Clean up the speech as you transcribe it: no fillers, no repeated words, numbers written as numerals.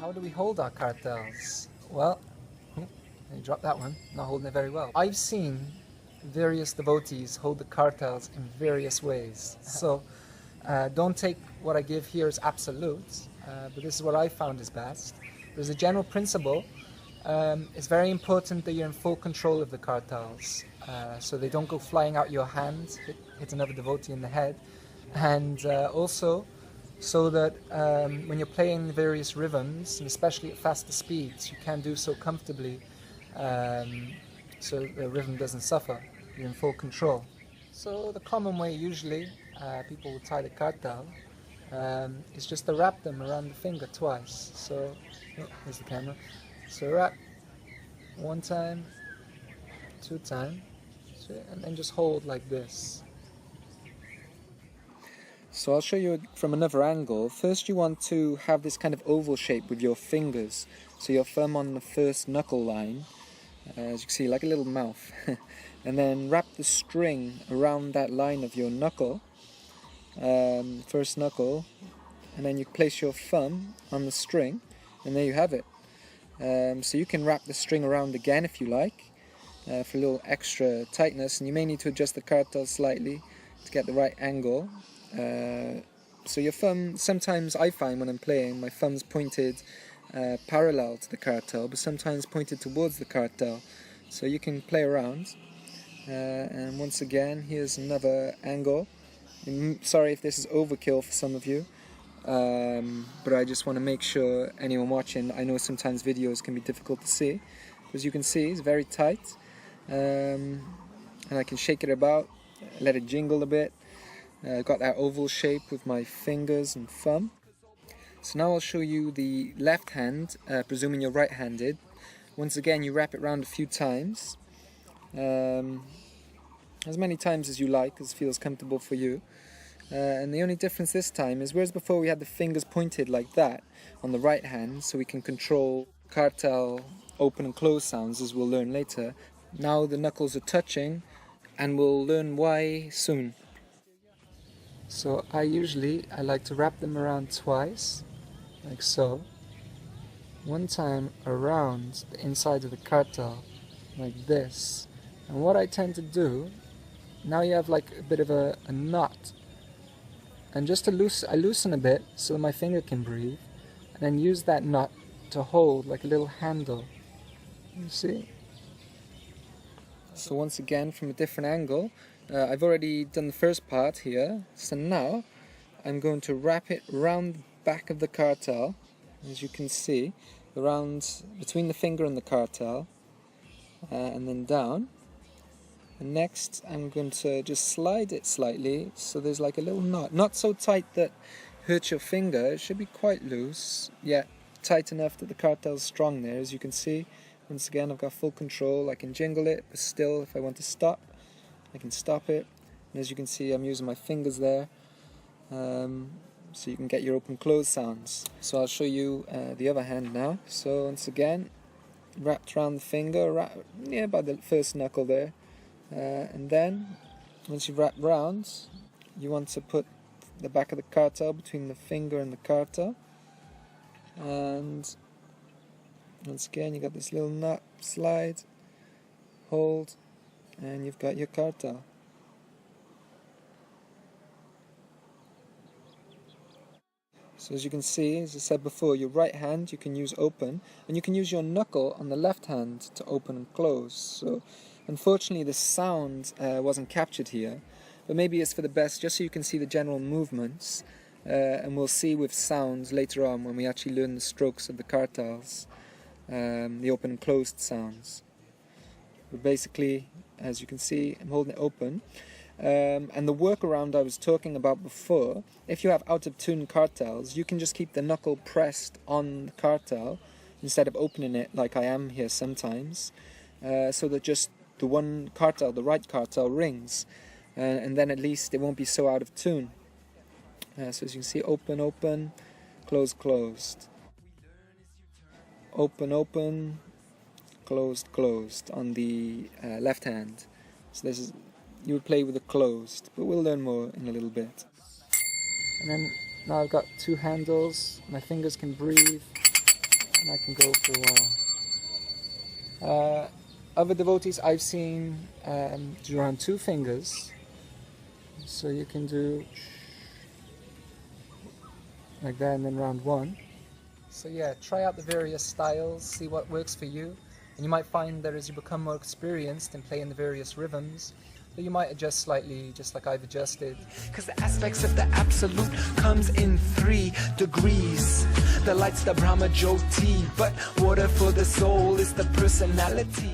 How do we hold our kartals? Well, you dropped that one, not holding it very well. I've seen various devotees hold the kartals in various ways. So don't take what I give here as absolute, but this is what I found is best. There's a general principle. It's very important that you're in full control of the kartals, so they don't go flying out your hand, hit another devotee in the head, and also so that when you're playing various rhythms, and especially at faster speeds, you can do so comfortably, so the rhythm doesn't suffer. You're in full control. So the common way usually people will tie the kartal is just to wrap them around the finger twice. So here's the camera. So wrap one time, two times, and then just hold like this. So I'll show you from another angle. First you want to have this kind of oval shape with your fingers. So your thumb on the first knuckle line, as you can see, like a little mouth. And then wrap the string around that line of your knuckle, first knuckle, and then you place your thumb on the string, and there you have it. So you can wrap the string around again if you like, for a little extra tightness, and you may need to adjust the kartal slightly to get the right angle. So your thumb, sometimes I find when I'm playing, my thumb's pointed parallel to the kartal, but sometimes pointed towards the kartal. So you can play around. And once again, here's another angle. Sorry if this is overkill for some of you, but I just want to make sure anyone watching, I know sometimes videos can be difficult to see. As you can see, it's very tight, and I can shake it about, let it jingle a bit. Got that oval shape with my fingers and thumb. So now I'll show you the left hand, presuming you're right-handed. Once again, you wrap it around a few times, as many times as you like, as feels comfortable for you. And the only difference this time is, whereas before we had the fingers pointed like that on the right hand, so we can control kartal open and close sounds, as we'll learn later. Now the knuckles are touching, and we'll learn why soon. So I like to wrap them around twice, like so. One time around the inside of the kartal, like this. And what I tend to do, now you have like a bit of a knot. And just to I loosen a bit so that my finger can breathe, and then use that knot to hold like a little handle. You see? So once again, from a different angle, I've already done the first part here, so now I'm going to wrap it around the back of the kartal, as you can see, around between the finger and the kartal, and then down. And next I'm going to just slide it slightly, so there's like a little knot, not so tight that hurts your finger. It should be quite loose, yet tight enough that the kartal's strong there. As you can see, once again I've got full control. I can jingle it, but still if I want to stop, I can stop it. And as you can see, I'm using my fingers there, so you can get your open close sounds. So I'll show you the other hand now. So once again, wrapped around the finger, by the first knuckle there, and then once you've wrapped round, you want to put the back of the kartal between the finger and the kartal, and once again you got this little knot, slide, hold, and you've got your kartal. So as you can see, as I said before, your right hand you can use open, and you can use your knuckle on the left hand to open and close. So unfortunately the sound wasn't captured here, but maybe it's for the best, just so you can see the general movements, and we'll see with sounds later on when we actually learn the strokes of the kartals, the open and closed sounds. But basically, as you can see, I'm holding it open. And the workaround I was talking about before, if you have out of tune kartals, you can just keep the knuckle pressed on the kartal instead of opening it like I am here sometimes, so that just the one kartal, the right kartal, rings, and then at least it won't be so out of tune. So as you can see, open, open, close, closed, open, open, closed, closed on the left hand. So this is, you would play with it closed, but we'll learn more in a little bit. And then now I've got two handles, my fingers can breathe, and I can go for a while. Other devotees I've seen do around 2 fingers, so you can do like that and then round 1. So yeah, try out the various styles, see what works for you, and you might find that as you become more experienced in playing the various rhythms, that you might adjust slightly, just like I've adjusted. Cause the aspects of the absolute comes in 3 degrees. The light's the Brahma Jyoti, but water for the soul is the personality.